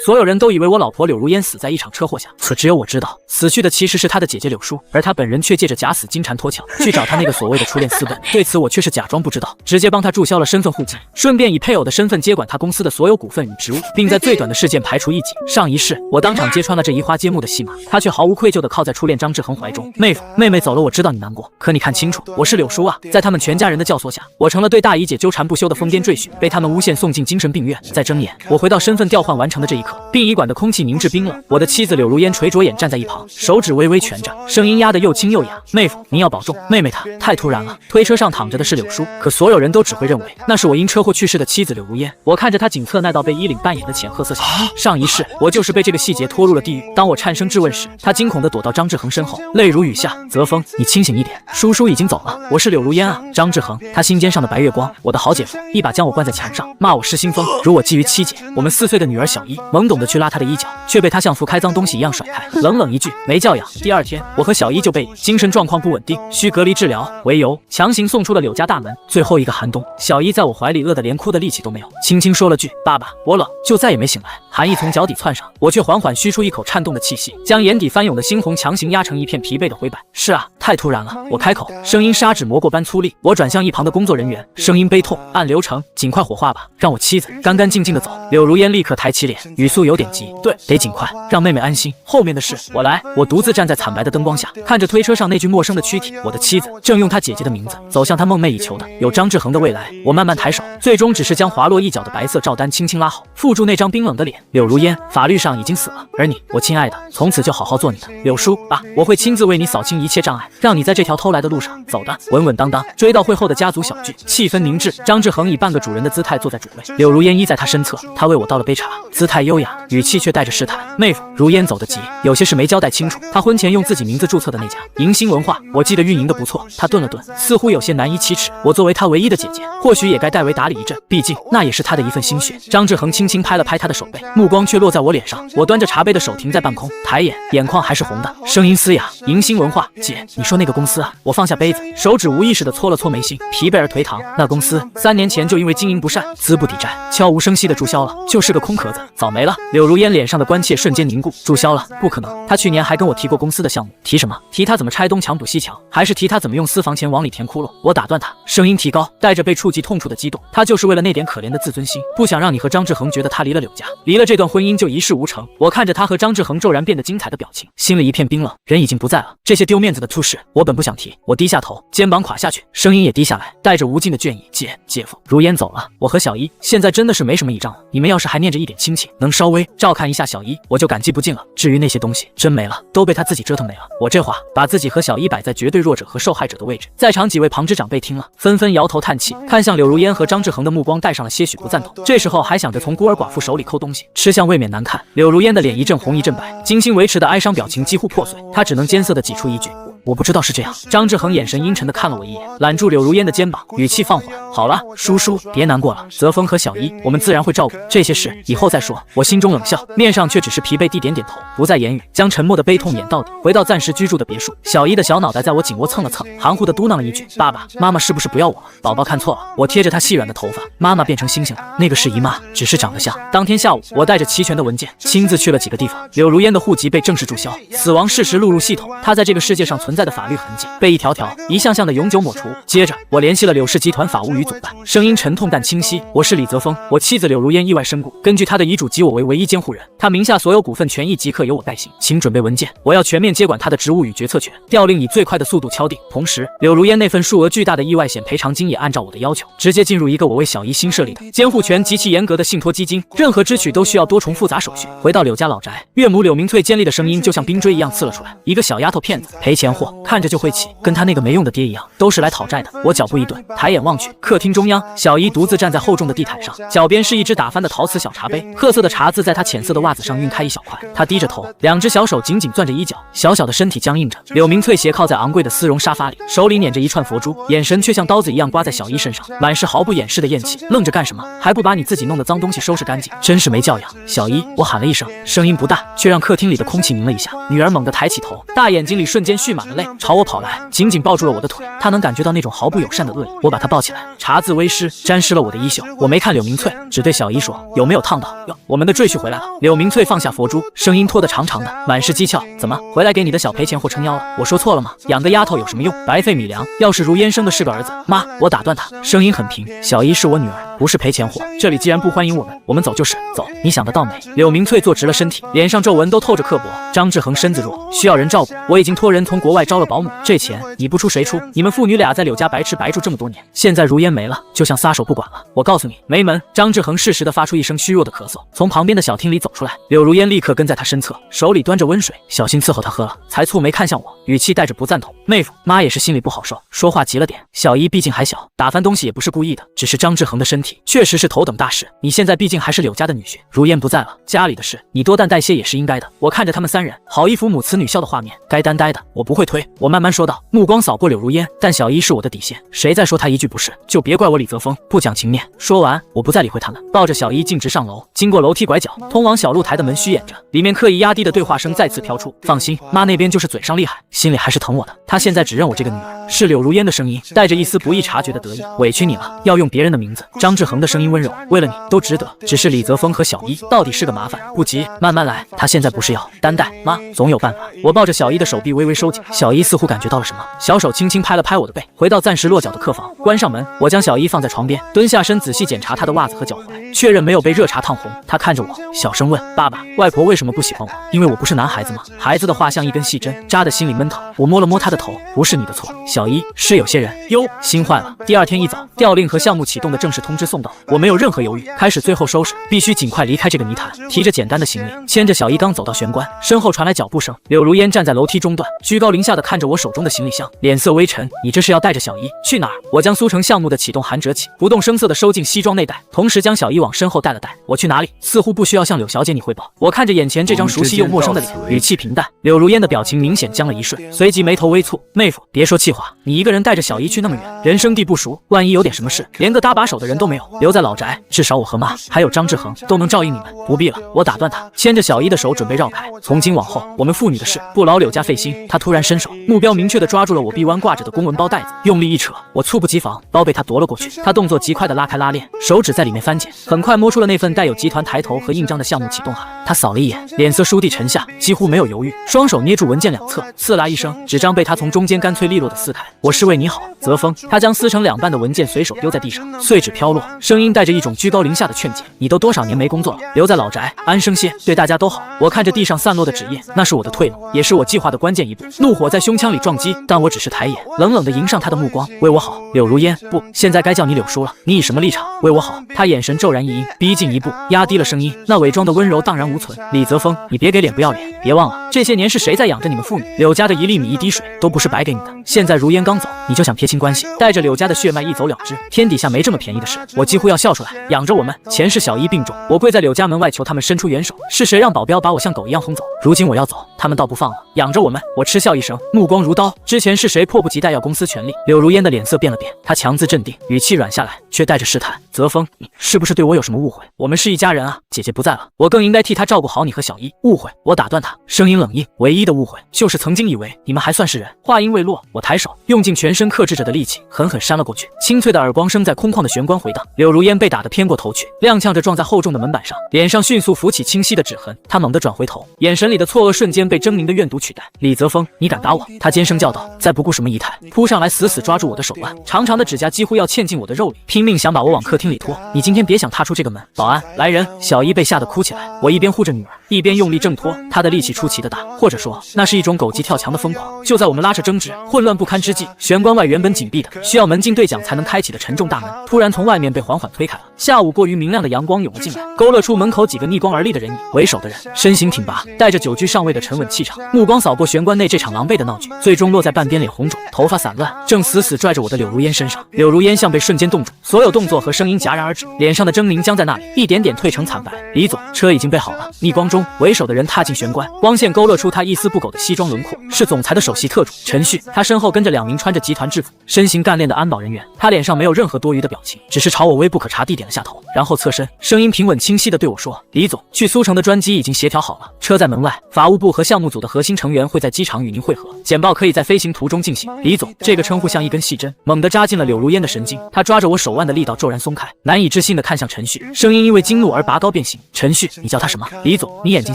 所有人都以为我老婆柳如烟死在一场车祸下，可只有我知道，死去的其实是她的姐姐柳淑，而她本人却借着假死金蝉脱壳去找她那个所谓的初恋私奔。对此我却是假装不知道，直接帮她注销了身份户籍，顺便以配偶的身份接管她公司的所有股份与职务，并在最短的事件排除异己。上一世我当场揭穿了这移花接木的戏码，她却毫无愧疚地靠在初恋张志恒怀中。妹夫，妹妹走了，我知道你难过，可你看清楚，我是柳淑啊！在他们全家人的教唆下，我成了对大姨姐纠缠不休的疯癫赘婿，被他们诬陷送进精神病院。在睁眼，我回到身份调换完成的这一刻，殡仪馆的空气凝滞冰冷，我的妻子柳如烟垂着眼站在一旁，手指微微蜷着，声音压得又轻又哑：“妹夫，您要保重。”妹妹她太突然了。推车上躺着的是柳淑，可所有人都只会认为那是我因车祸去世的妻子柳如烟。我看着她颈侧那道被衣领扮演的浅褐色小疤，上一世我就是被这个细节拖入了地狱。当我颤声质问时，她惊恐地躲到张志恒身后，泪如雨下：“泽峰，你清醒一点，叔叔已经走了，我是柳如烟啊！”张志恒，他心尖上的白月光，我的好姐夫，一把将我灌在墙上，骂我失心疯，如我觊觎妻姐。我们4岁的女儿小一懵懂地去拉他的衣角，却被他像扶开脏东西一样甩开，冷冷一句：“没教养。”第二天，我和小一就被精神状况不稳定、需隔离治疗为由，强行送出了柳家大门。最后一个寒冬，小一在我怀里饿得连哭的力气都没有，轻轻说了句：“爸爸，我冷”，就再也没醒来。寒意从脚底窜上，我却缓缓吁出一口颤动的气息，将眼底翻涌的猩红强行压成一片疲惫的灰白。是啊，太突然了，我开口，声音砂纸磨过般粗粝。我转向一旁的工作人员，声音悲痛：“按流程，尽快火化吧，让我妻子干干净净的走。”柳如烟立刻抬起脸，语速有点急：“对，得尽快，让妹妹安心。后面的事我来。”我独自站在惨白的灯光下，看着推车上那具陌生的躯体，我的妻子正用她姐姐的名字走向她梦寐以求的有张志恒的未来。我慢慢抬手，最终只是将滑落一角的白色罩单轻轻拉好，附住那张冰冷的脸。柳如烟，法律上已经死了，而你，我亲爱的，从此就好好做你的柳淑。爸，我会亲自为你扫清一切障碍，让你在这条偷来的路上走得稳稳当当。追悼会后的家族小聚，气氛凝滞。张志恒以半个主人的姿态坐在主位，柳如烟依在他身侧，他为我倒了杯茶，姿态优雅，语气却带着试探：“妹夫，如烟走得急，有些事没交代清楚。他婚前用自己名字注册的那家迎新文化，我记得运营的不错。”他顿了顿，似乎有些难以启齿。我作为他唯一的姐姐，或许也该代为打理一阵，毕竟那也是他的一份心血。张志恒轻轻拍了拍他的手背，目光却落在我脸上。我端着茶杯的手停在半空，抬眼，眼眶还是红的，声音嘶哑：“迎新文化，姐，你说那个公司啊？”我放下杯子，手指无意识地搓了搓眉心，疲惫而颓唐。那公司3年前就因为经营不善，资不抵债，悄无声息地注销了，就是个空壳子，早没了。柳如烟脸上的关切瞬间凝固，注销了？不可能，他去年还跟我提过公司的项目。提什么？提他怎么拆东墙补西墙，还是提他怎么用私房钱往里填窟窿？我打断他，声音提高，带着被触及痛处的激动：“他就是为了那点可怜的自尊心，不想让你和张志恒觉得他离了柳家，离了这段婚姻就一事无成。”我看着他和张志恒骤然变得精彩的表情，心里一片冰冷。人已经不在了，这些丢面子的粗事，我本不想提。我低下头，肩膀垮下去，声音也低下来，带着无尽的倦意：“姐夫，如烟走了，我和小姨现在真的是没什么倚仗了。你们要是还念着一点亲情，能稍微照看一下小姨，我就感激不尽了。至于那些东西，真没了，都被他自己折腾没了。”我这话把自己和小姨摆在绝对弱者和受害者的位置，在场几位旁支长辈听了，纷纷摇头叹气，看向柳如烟和张志恒的目光带上了些许不赞同。这时候还想着从孤儿寡妇手里抠东西，吃相未免难看。柳如烟的脸一阵红一阵白，精心维持的哀伤表情几乎破碎，她只能艰涩地挤出一句：“我不知道是这样。”张志恒眼神阴沉地看了我一眼，揽住柳如烟的肩膀，语气放缓：“好了，叔叔，别难过了。泽峰和小姨，我们自然会照顾，这些事以后再说。”我心中冷笑，面上却只是疲惫地点点头，不再言语，将沉默的悲痛演到底。回到暂时居住的别墅，小姨的小脑袋在我颈窝蹭了蹭，含糊地嘟囔了一句：“爸爸妈妈是不是不要我了？”宝宝看错了。我贴着她细软的头发，妈妈变成星星了，那个是姨妈，只是长得像。当天下午，我带着齐全的文件，亲自去了几个地方。柳如烟的户籍被正式注销，死亡事实录入系统，她在这个世界上存在的法律痕迹被一条条、一项项的永久抹除。接着，我联系了柳氏集团法务与总办，声音沉痛但清晰：“我是李泽峰，我妻子柳如烟意外身故，根据她的遗嘱，即我为唯一监护人，她名下所有股份权益即刻由我代行，请准备文件，我要全面接管她的职务与决策权，调令以最快的速度敲定。同时，柳如烟那份数额巨大的意外险赔偿金也按照我的要求，直接进入一个我为小姨新设立的监护权极其严格的信托基金，任何支取都需要多重复杂手续。”回到柳家老宅，岳母柳明翠尖利的声音就像冰锥一样刺了出来：“一个小丫头片子，赔钱货，看着就会气，跟她那个没用的爹一样，都是来讨债的。”我脚步一顿，抬眼望去，客厅中央，小姨独自站在厚重的地毯上，脚边是一只打翻的陶瓷小茶杯，褐色的茶渍在她浅色的袜子上晕开一小块。她低着头，两只小手紧紧攥着衣角，小小的身体僵硬着。柳明翠斜靠在昂贵的丝绒沙发里，手里捻着一串佛珠，眼神却像刀子一样刮在小姨身上，满是毫不掩饰的厌弃。愣着干什么？还不把你自己弄的脏东西收拾干净？真是没教养！小姨，我喊了一声，声音不大，却让客厅里的空气凝了一下。女儿猛地抬起头，大眼睛里瞬间蓄满了了泪，朝我跑来，紧紧抱住了我的腿。他能感觉到那种毫不友善的恶意，我把他抱起来，茶渍微湿，沾湿了我的衣袖。我没看柳明翠，只对小姨说：“有没有烫到？”哟，我们的赘婿回来了。柳明翠放下佛珠，声音拖得长长的，满是讥诮：“怎么回来给你的小赔钱货撑腰了？我说错了吗？养个丫头有什么用？白费米粮。要是如烟生的是个儿子，妈，我打断他，声音很平：小姨是我女儿，不是赔钱货。这里既然不欢迎我们走就是走。你想得到没？”柳明翠坐直了身体，脸上皱纹都透着刻薄。张志恒身子弱，需要人照顾，我已经托人从国外招了保姆，这钱你不出谁出？你们父女俩在柳家白吃白住这么多年，现在如烟没了，就像撒手不管了。我告诉你，没门！张志恒适时的发出一声虚弱的咳嗽，从旁边的小厅里走出来。柳如烟立刻跟在他身侧，手里端着温水，小心伺候他喝了，才蹙眉看向我，语气带着不赞同。妹夫，妈也是心里不好受，说话急了点。小姨毕竟还小，打翻东西也不是故意的，只是张志恒的身体确实是头等大事。你现在毕竟还是柳家的女婿，如烟不在了，家里的事你多担待些也是应该的。我看着他们三人，好一副母慈女孝的画面，该担待的我不会推。我慢慢说道，目光扫过柳如烟，但小姨是我的底线，谁再说她一句不是，就别怪我李泽峰不讲情面。说完，我不再理会他们，抱着小姨径直上楼。经过楼梯拐角，通往小露台的门虚掩着，里面刻意压低的对话声再次飘出：“放心，妈那边就是嘴上厉害，心里还是疼我的。她现在只认我这个女儿。”是柳如烟的声音，带着一丝不易察觉的得意。委屈你了，要用别人的名字。张志恒的声音温柔，为了你都值得。只是李泽峰和小姨到底是个麻烦，不急，慢慢来。他现在不是要担待，妈总有办法。我抱着小姨的手臂微微收紧，小姨似乎感觉到了什么，小手轻轻拍了拍我的背。回到暂时落脚的客房，关上门，我将小姨放在床边，蹲下身仔细检查她的袜子和脚踝，确认没有被热茶烫红。她看着我，小声问：“爸爸，外婆为什么不喜欢我？因为我不是男孩子吗？”孩子的话像一根细针，扎得心里闷疼。我摸了摸她的头，不是你的错，小姨，是有些人哟，心坏了。第二天一早，调令和项目启动的正式通知送到，我没有任何犹豫，开始最后收拾，必须尽快离开这个泥潭。提着简单的行李，牵着小姨刚走到玄关，身后传来脚步声。柳如烟站在楼梯中段，居高临下的看着我手中的行李箱，脸色微沉：“你这是要带着小姨去哪儿？”我将苏城项目的启动函折起，不动声色的收进西装内袋，同时将小姨往身后带了带。我去哪里？似乎不需要向柳小姐你汇报。我看着眼前这张熟悉又陌生的脸，语气平淡。柳如烟的表情明显僵了一瞬，随即眉头微蹙：“妹夫，别说气话，你一个人带着小姨去那么远，人生地不熟，万一有点什么事，连个搭把手的人都没有，留在老宅，至少我和妈还有张志恒都能照应你们。不必了。”我打断他，牵着小姨的手准备绕开。从今往后，我们父女的事不劳柳家费心。他突然伸手，目标明确的抓住了我臂弯挂着的公文包袋子，用力一扯，我猝不及防，包被他夺了过去。他动作极快的拉开拉链，手指在里面翻检，很快摸出了那份带有集团抬头和印章的项目启动函。他扫了一眼，脸色倏地沉下，几乎没有犹豫，双手捏住文件两侧，刺啦一声，纸张被他从中间干脆利落的撕开。我是为你好，泽峰。他将撕成两半的文件随手丢在地上，碎纸飘落，声音带着一种居高临下的劝解：“你都多少年没工作了，留在老宅安生些，对大家都好。”我看着地上散落的纸页，那是我的退路，也是我计划的关键一步。怒火在胸腔里撞击，但我只是抬眼，冷冷地迎上他的目光：“为我好。”柳如烟，不，现在该叫你柳叔了。你以什么立场为我好？他眼神骤然一阴，逼近一步，压低了声音，那伪装的温柔荡然无存：“李泽峰，你别给脸不要脸，别忘了这些年是谁在养着你们父女？柳家的一粒米一滴水都不是白给你的。现在如烟刚走，你就想撇清关系，带着柳家的血脉一走了之？天底下没这么便宜的事。”我几乎要笑出来。养着我们，前世小姨病重，我跪在柳家门外求他们伸出援手，是谁让保镖把我像狗一样轰走？如今我要走，他们倒不放了。养着我们，我嗤笑一声，目光如刀。之前是谁迫不及待要公私权利？柳如烟的脸色变了变，她强自镇定，语气软下来，却带着试探：“泽峰，你是不是对我有什么误会？我们是一家人啊，姐姐不在了，我更应该替她照顾好你和小姨。”误会？我打断他，声音冷硬：“唯一的误会就是曾经以为你们还算是人。”话音未落，我抬手用尽全身克制着的力气，狠狠扇了过去。清脆的耳光声在空旷的玄关回荡，柳如烟被打得偏过头去，踉跄着撞在厚重的门板上，脸上迅速浮起清晰的指痕。她猛地转回头，眼神里的错愕瞬间被狰狞的怨毒取代。“李泽峰，你敢打我！”他尖声叫道，再不顾什么仪态，扑上来死死抓住我的手腕，长长的指甲几乎要嵌进我的肉里，拼命想把我往客厅里拖。“你今天别想踏出这个门！”保安，来人！小姨被吓得哭起来，我一边护着女儿，一边用力挣脱。她的力气出奇的大，或者说那是一种狗急跳墙的疯狂。就在我们拉扯争执、混乱不堪之际，玄关外原本紧闭的、需要门禁对讲才能开启的沉重大门，突然从外面被缓缓推开了。下午过于明亮的阳光涌了进来，勾勒出门口几个逆光而立的人影。为首的人身形挺拔，带着久居上位的沉稳气场，目光扫过玄关内这场狼狈的闹剧，最终落在半边脸红肿、头发散乱、正死死拽着我的柳如烟身上。柳如烟像被瞬间冻住，所有动作和声音戛然而止，脸上的狰狞僵在那里，一点点褪成惨白。“李总，车已经备好了。”逆光中，为首的人踏进玄关，光线勾勒出他一丝不苟的西装轮廓，是总裁的首席特助陈旭。他身后跟着2名穿着集团制服、身形干练的安保人员。他脸上没有任何多余的表情，只是朝我微不可察地点了下头，然后侧身，声音平稳清晰地对我说：“李总，去苏城的专机已经协调好了，车在门外，法务部和项目组的核心成员会在机场与您会合。”合，简报可以在飞行途中进行。李总这个称呼像一根细针，猛地扎进了柳如烟的神经。他抓着我手腕的力道骤然松开，难以置信地看向陈旭，声音因为惊怒而拔高变形。陈旭，你叫他什么？李总，你眼睛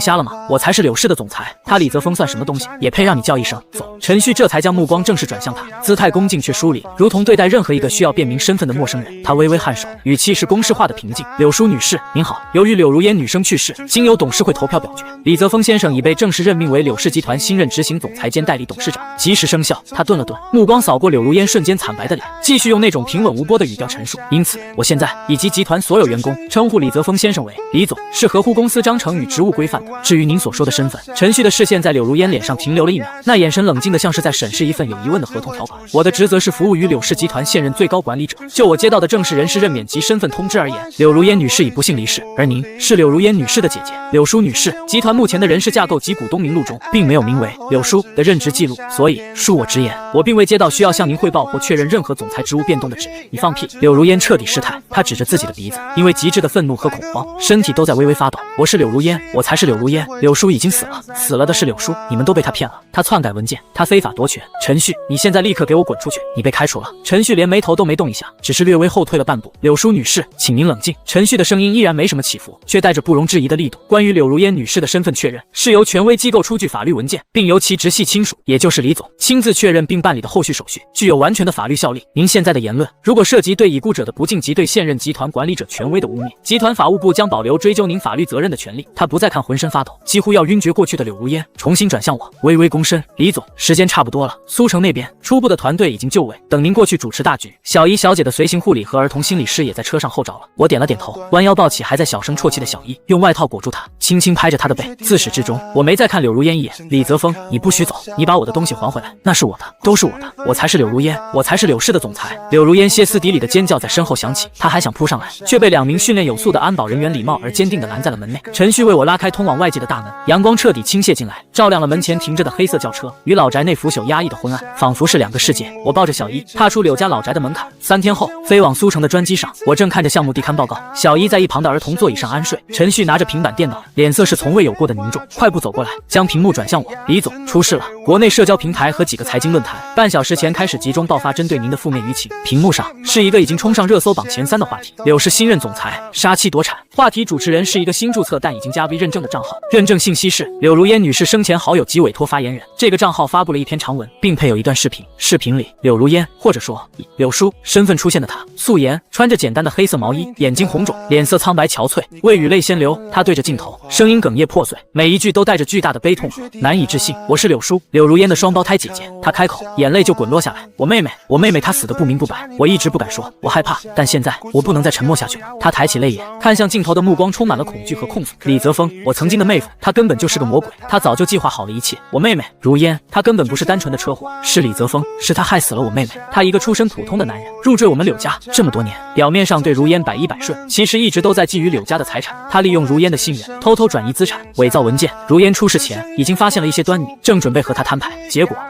瞎了吗？我才是柳氏的总裁，他李泽峰算什么东西，也配让你叫一声总？陈旭这才将目光正式转向他，姿态恭敬却疏离，如同对待任何一个需要辨明身份的陌生人。他微微颔首，语气是公式化的平静。柳淑女士，您好。由于柳如烟女生去世，经由董事会投票表决，李泽峰先生已被正式任命为柳氏集团新任执行总裁兼代理董事长，即时生效。他顿了顿，目光扫过柳如烟瞬间惨白的脸，继续用那种平稳无波的语调陈述。因此，我现在以及集团所有员工称呼李泽峰先生为李总，是合乎公司章程与职务规范的。至于您所说的身份，陈旭的视线在柳如烟脸上停留了1秒，那眼神冷静的像是在审视一份有疑问的合同条款。我的职责是服务于柳氏集团现任最高管理者。就我接到的正式人事任免及身份通知而言，柳如烟女士已不幸离世，而您是柳如烟女士的姐姐柳淑女士。集团目前的人事架构及股东名录中，并没有名为柳淑的任职记录，所以恕我直言，我并未接到需要向您汇报或确认任何总裁职务变动的指令。你放屁！柳如烟彻底失态，她指着自己的鼻子，因为极致的愤怒和恐慌，身体都在微微发抖。我是柳如烟，我才是柳如烟。柳淑已经死了，死了的是柳淑，你们都被她骗了。她篡改文件，她非法夺权。陈旭，你现在立刻给我滚出去！你被开除了。陈旭连眉头都没动一下，只是略微后退了半步。柳淑女士，请您冷静。陈旭的声音依然没什么起伏，却带着不容置疑的力度。关于柳如烟女士的身份确认，是由权威机构出具法律文件，并由其直系亲属，也就是李总亲自确认并办理的后续手续，具有完全的法律效力。您现在的言论，如果涉及对已故者的不敬及对现任集团管理者权威的污蔑，集团法务部将保留追究您法律责任的权利。他不再看浑身发抖，几乎要晕厥过去的柳如烟，重新转向我，微微躬身。李总，时间差不多了，苏城那边初步的团队已经就位，等您过去主持大局。小姨小姐的随行护理和儿童心理师也在车上候着了。我点了点头，弯腰抱起还在小声啜泣的小姨，用外套裹住她，轻轻拍着她的背。自始至终，我没再看柳如烟一眼。李泽峰，你不许走，你把我的东西还回来，那是我的，都是我的，我才是柳如烟，我才是柳氏的总裁。柳如烟歇斯底里的尖叫在身后响起，她还想扑上来，却被2名训练有素的安保人员礼貌而坚定地拦在了门内。陈旭为我拉开通往外界的大门，阳光彻底倾泻进来，照亮了门前停着的黑色轿车与老宅内腐朽压抑的昏暗，仿佛是2个世界。我抱着小姨踏出柳家老宅的门槛。3天后，飞往苏城的专机上，我正看着项目地勘报告，小姨在一旁的儿童座椅上安睡，陈旭拿着平板电脑，脸色是从未有过的凝重，快步走过来，将屏幕转向我。李总，出事了！国内社交平台和几个财经论坛半小时前开始集中爆发针对您的负面舆情，屏幕上是一个已经冲上热搜榜前3的话题：柳氏新任总裁杀妻夺产。话题主持人是一个新注册但已经加 V 认证的账号，认证信息是柳如烟女士生前好友及委托发言人。这个账号发布了一篇长文，并配有一段视频，视频里柳如烟或者说柳淑身份出现的她，素颜，穿着简单的黑色毛衣，眼睛红肿，脸色苍白憔悴，未语泪先流。她对着镜头，声音哽咽破碎，每一句都带着巨大的悲痛和难以置信。我是柳淑，柳如烟的双胞胎姐姐。她开口，眼泪就滚落下来。我妹妹她死得不明不白，我一直不敢说，我害怕，但现在我不能再沉默下去了。她抬起泪眼，看向镜头的目光充满了恐惧和控诉。李泽峰，我曾经的妹夫，她根本就是个魔鬼，她早就计划好了一切。我妹妹如烟，她根本不是单纯的车祸，是李泽峰，是他害死了我妹妹。他一个出身普通的男人，入赘我们柳家这么多年，表面上对如烟百依百顺，其实一直都在觊觎柳家的财产。他利用如烟的信任，偷偷转移资产，伪造文件。如烟出事前已经发现了一些端倪，正准备和他摊牌，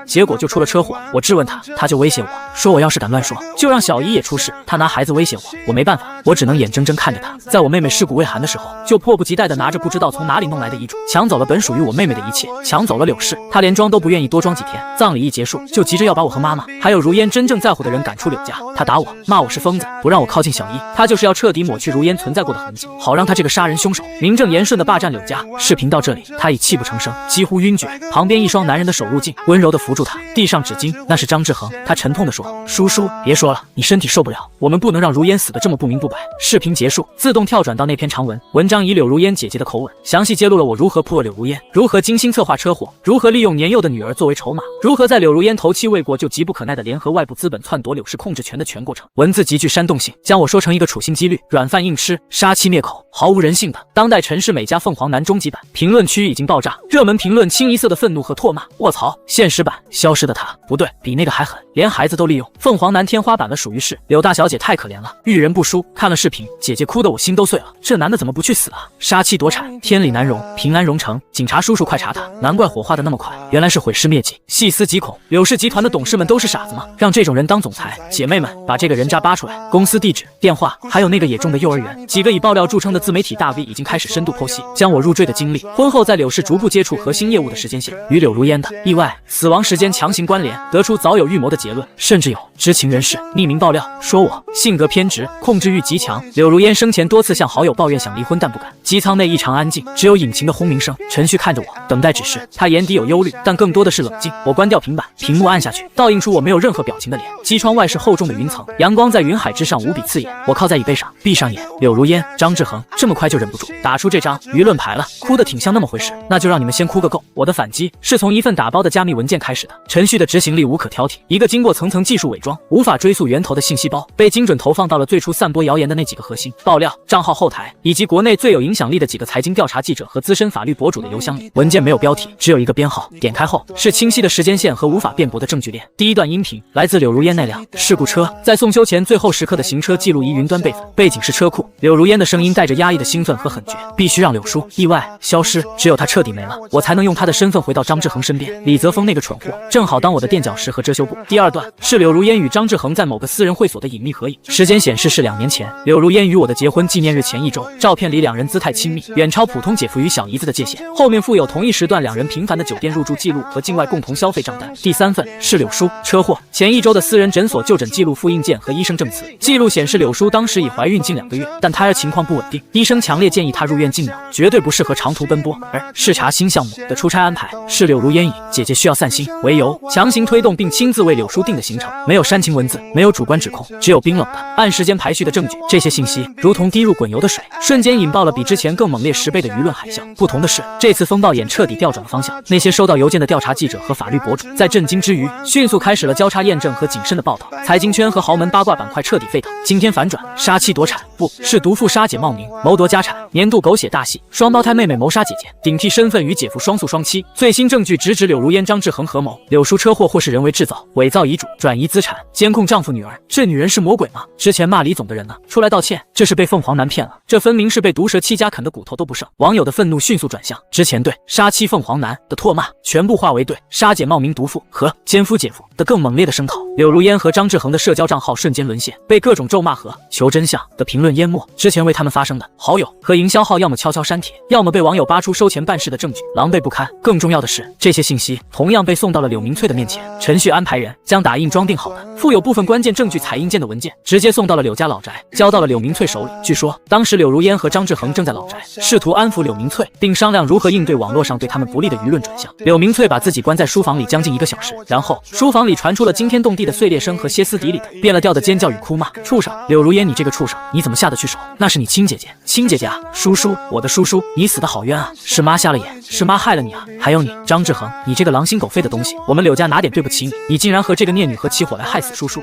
结果就出了车祸。我质问他，他就威胁我说，我要是敢乱说，就让小姨也出事。他拿孩子威胁我没办法，我只能眼睁睁看着他，在我妹妹尸骨未寒的时候，就迫不及待地拿着不知道从哪里弄来的遗嘱，抢走了本属于我妹妹的一切，抢走了柳氏。他连装都不愿意多装几天，葬礼一结束，就急着要把我和妈妈还有如烟真正在乎的人赶出柳家。他打我，骂我是疯子，不让我靠近小姨。他就是要彻底抹去如烟存在过的痕迹，好让他这个杀人凶手名正言顺地霸占柳家。视频到这里，他已泣不成声，几乎晕厥。旁边一双男人的手入镜，温柔地扶住他，递上纸巾。那是张志恒，他沉痛地说：“叔叔，别说了，你身体受不了，我们不能让如烟死得这么不明不白。”视频结束，自动跳转到那篇长文，文章以柳如烟姐姐的口吻，详细揭露了我如何破柳如烟，如何精心策划车祸，如何利用年幼的女儿作为筹码，如何在柳如烟头七未过就急不可耐地联合外部资本篡夺柳氏控制权的全过程。文字极具煽动性，将我说成一个处心积虑、软饭硬吃、杀妻灭口、毫无人性的当代陈氏美家凤凰男终极版。评论区已经爆炸，热门评论清一色的愤怒和唾骂。卧槽，现实版消失的他，不对，比那个还狠，连孩子都利用。凤凰男天花板了，属于是柳大小姐太可怜了，遇人不淑。看了视频，姐姐哭得我心都碎了。这男的怎么不去死啊？杀妻夺产，天理难容，平安荣成。警察叔叔快查他，难怪火化的那么快，原来是毁尸灭迹。细思极恐，柳氏集团的董事们都是傻子吗？让这种人当总裁？姐妹们，把这个人渣扒出来，公司地址、电话，还有那个野种的幼儿园。几个以爆料著称的自媒体大 V 已经开始深度剖析，将我入赘的经历、婚后在柳氏逐步接触核心业务的时间线与柳如烟的意外死亡时间强行关联，得出早有预谋的结论。甚至有知情人士匿名爆料说我性格偏执，控制欲极强。柳如烟生前多次向好友抱怨想离婚，但不敢。机舱内异常安静，只有引擎的轰鸣声。陈旭看着我，等待指示。他眼底有忧虑，但更多的是冷静。我关掉平板，屏幕按下去，倒映出我没有任何表情的脸。机窗外是厚重的云层，阳光在云海之上无比刺眼。我靠在椅背上，闭上眼。柳如烟、张志恒，这么快就忍不住打出这张舆论牌了，哭得挺像那么回事。那就让你们先哭个够。我的反击是从一份打包的加密文件开始的。陈旭的执行力无可挑剔，一个经过层层技术伪装、无法追溯源头的信息包，被精准投放到了最初散播谣言的那几个核心爆料账号后台，以及国内最有影响力的几个财经调查记者和资深法律博主的邮箱里。文件没有标题，只有一个编号，点开后是清晰的时间线和无法辩驳的证据链。第一段音频来自柳如烟那辆事故车，在送修前最后时刻的行车记录仪云端备份，背景是车库。柳如烟的声音带着压抑的兴奋和狠绝，必须让柳叔意外消失，只有他彻底没了，我才能用他的身份回到张志恒身边。李泽峰那个蠢货正好当我的垫脚石和遮羞布。第二段是柳如烟与张志恒在某个私人会所的隐秘合影，时间显示是2年前，柳如烟与我的结婚纪念日前1周，照片里两人姿态亲密，远超普通姐夫与小姨子的界限。后面附有同一时段两人频繁的酒店入住记录和境外共同消费账单。第3份是柳叔车祸前1周的私人诊所就诊记录复印件和医生证词，记录显示柳叔当时已怀孕近2个月，但胎儿情况不稳定，医生强烈建议他入院静养，绝对不适合长途奔波。而视察新项目的出差安排是柳如烟以姐姐需要散心为由，强行推动并亲自为柳叔定的行程，没有煽情文字，没有主观指控，只有冰冷的按时间排序的证据。这些信息如同滴入滚油的水，瞬间引爆了比之前更猛烈10倍的舆论海啸。不同的是，这次风暴眼彻底调转了方向，那些收到邮件的调查记者和法律博主在震惊之余，迅速开始了交叉验证和谨慎的报道。财经圈和豪门八卦板块彻底沸腾。今天反转，杀妻夺产，不是毒妇杀姐冒名谋夺家产，年度狗血大戏，双胞胎妹妹谋杀姐姐，顶替身份与姐夫双宿双栖。最新证据直指柳如烟、张志恒合谋，柳叔车祸或是人为制造，伪造遗嘱，转移资产，监控丈夫女儿。这女人是魔鬼吗？之前骂李总的人呢？出来道歉。这是被凤凰男骗了，这分明是被毒蛇7家啃的骨头都不剩。网友的愤怒迅速转向之前对杀妻凤凰男的唾骂，全部化为对杀姐冒名毒妇和奸夫姐夫的更猛烈的声讨。柳如烟和张志恒的社交账号瞬间沦陷，被各种咒骂和求真相的评论淹没。之前为他们发声的好友和营销号要么悄悄删帖，要么被网友扒出收钱办事的证据，狼狈不堪。更重要的是，这些信息同样被送到了柳明翠的面前。程序安排人将打印装订好的附有部分关键证据彩印件的文件直接送到了柳家老宅，交到了柳明翠手里。据说当时柳如烟和张志恒正在老宅试图安抚柳明翠，并商量如何应对网络上对他们不利的舆论转向。柳明翠把自己关在书房里将近1个小时，然后书房里传出了惊天动地的碎裂声和歇斯底里的变了调的尖叫与哭骂。畜生，柳如烟，你这个畜生，你怎么下得去手？那是你亲姐姐，亲姐姐啊，叔叔，我的叔叔，你死得好冤啊，是妈瞎了眼，是妈害了你啊。还有你张志恒，你这个狼心狗肺的东西，我们柳家哪点对不起你？你竟然和这个孽女合起伙来害死叔叔，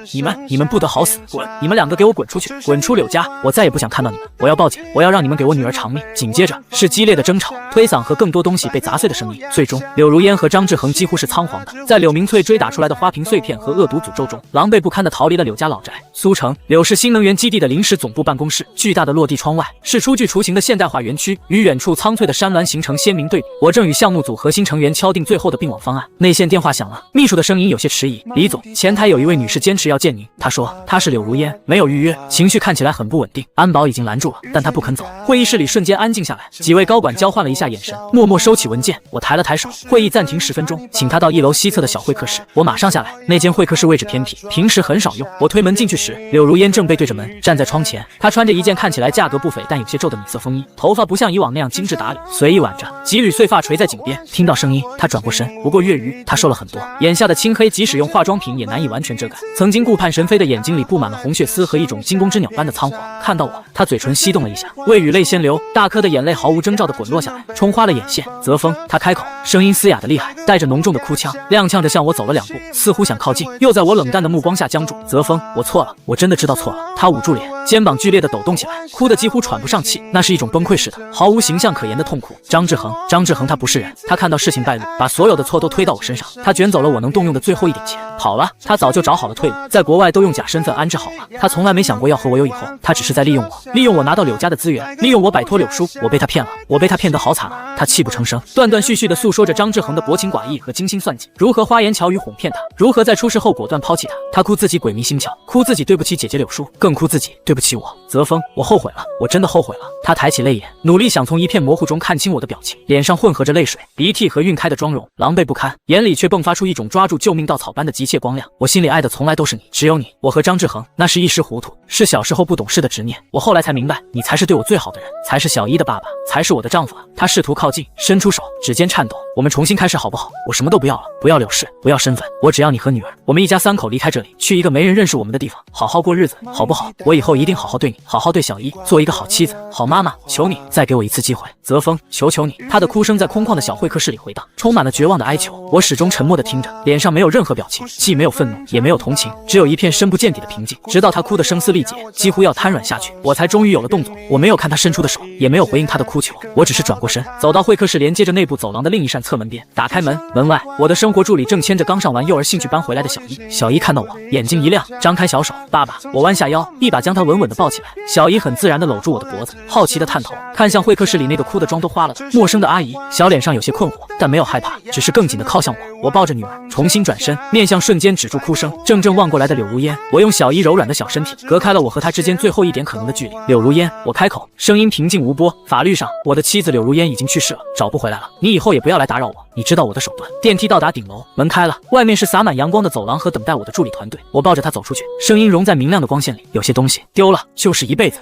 你们不得好死，滚！你们2个给我滚出去，滚出柳家，我再也不想看到你们，我要报警，我要让你们给我女儿偿命。紧接着是激烈的争吵、推搡和更多东西被砸碎的声音。最终柳如烟和张志恒几乎是仓皇的，在柳明翠追打出来的花瓶碎片和恶毒诅咒中，狼狈不堪地逃离了柳家老宅。苏城柳氏新能源基地的临时总部办公室，巨大的落地窗外是初具雏形的现代化园区，与远处苍翠的山峦形成鲜明对比。我正与项目组核心成员敲定最后的并网方案，内线电话响了，秘书的声音有些迟疑：李总，前台有一位女士坚持要见您，她说她是柳如烟，没有预约，情绪看起来很不稳定，安保已经拦住了，但她不肯走。会议室里瞬间安静下来，几位高管交换了一下眼神，默默收起文件。我抬了抬手，会议暂停10分钟，请他到1楼西侧的小会客室。我马上下来，那间会客室位置偏僻，平时很少用。我推门进去时，柳如烟正背对着门，站在窗前。她穿着一件看起来价格不菲但有些皱的米色风衣，头发不像以往那样精致打理，随意挽着，几缕碎发垂在颈边。听到声音，她转过身，不过月余，她瘦了很多，眼下的青黑即使用化妆品也难以完全遮盖。曾经顾盼神飞的眼睛里布满了红血丝和一种惊弓之鸟般的仓皇。看到我，她嘴唇翕动了一下，未语泪先流，大颗的眼泪毫无征兆地滚落下来，冲花了眼线。泽峰，她开口，声音嘶哑的厉害，带着浓重的哭腔，踉跄着向我走了2步，似乎想靠近，又在我冷淡的目光下僵住。泽峰，我错了，我真的知道错了。她捂住脸，肩膀剧烈的抖动起来，哭得几乎喘不上气，那是一种崩溃式的、毫无形象可言的痛苦。张志恒他不是人，他看到事情败露，把所有的错都推到我身上，他卷走了我能动用的最后一点钱，跑了。他早就找好了退路，在国外都用假身份安置好了。他从来没想过要和我有以后，他只是在利用我，利用我拿到柳家的资源，利用我摆脱柳叔。我被他骗了，我被他骗得好惨啊！他泣不成声，断断续续地诉说着张志恒的薄情寡义和精心算计，如何花言巧语哄骗他，如何在出事后果断抛弃他。他哭自己鬼迷心窍，哭自己对不起姐姐柳叔，更哭自己对不起我。泽峰，我后悔了，我真的后悔了。他抬起泪眼，努力想从一片模糊中看清我的表情，脸上混合着泪水、鼻涕和晕开的妆容，狼狈不堪，眼里却迸发出一种抓住救命稻草般的急切光亮。我心里爱的从来都是你，只有你。我和张志恒那是一时糊涂，是小时候不懂事的执念。我后来才明白，你才是对我最好的人，才是小一的爸爸，才是我的丈夫啊。他试图靠近，伸出手，指尖颤抖。我们重新开始好不好？我什么都不要了，不要柳氏，不要身份，我只要你和女儿。我们一家3口离开这里，去一个没人认识我们的地方，好好过日子，好不好？我以后一定好好对你，好好对小一，做一个好妻子、好妈妈。求你再给我一次机会，泽峰，求求你！他的哭声在空旷的小会客室里回荡，充满了绝望的哀求。我始终沉默地听着，脸上没有任何表情，既没有愤怒，也没有同情，只有一片深不见底的平静。直到他哭得声嘶力竭，几乎要瘫软下去，我才终于有了动作。我没有看他伸出的手，也没有回应他的哭求，我只是转过身，走到会客室连接着内部走廊的另一扇侧门边，打开门，门外，我的生活助理正牵着刚上完幼儿兴趣班回来的小一。小一看到我，眼睛一亮，张开小手，爸爸。我弯下腰，一把将他稳稳地抱起来。小一很自然地搂住我的脖子，好奇地探头看向会客室里那个哭得妆都花了的陌生的阿姨，小脸上有些困惑，但没有害怕，只是更紧地靠向我。我抱着女儿，重新转身，面向瞬间止住哭声，怔怔望过来的柳如烟。我用小一柔软的小身体隔开了我和她之间最后一点可能的距离。柳如烟，我开口，声音平静无波。法律上，我的妻子柳如烟已经去世了，找不回来了。你以后也不要来打扰我，你知道我的手段。电梯到达顶楼，门开了，外面是洒满阳光的走廊和等待我的助理团队。我抱着她走出去，声音融在明亮的光线里。有些东西丢了，就是一辈子。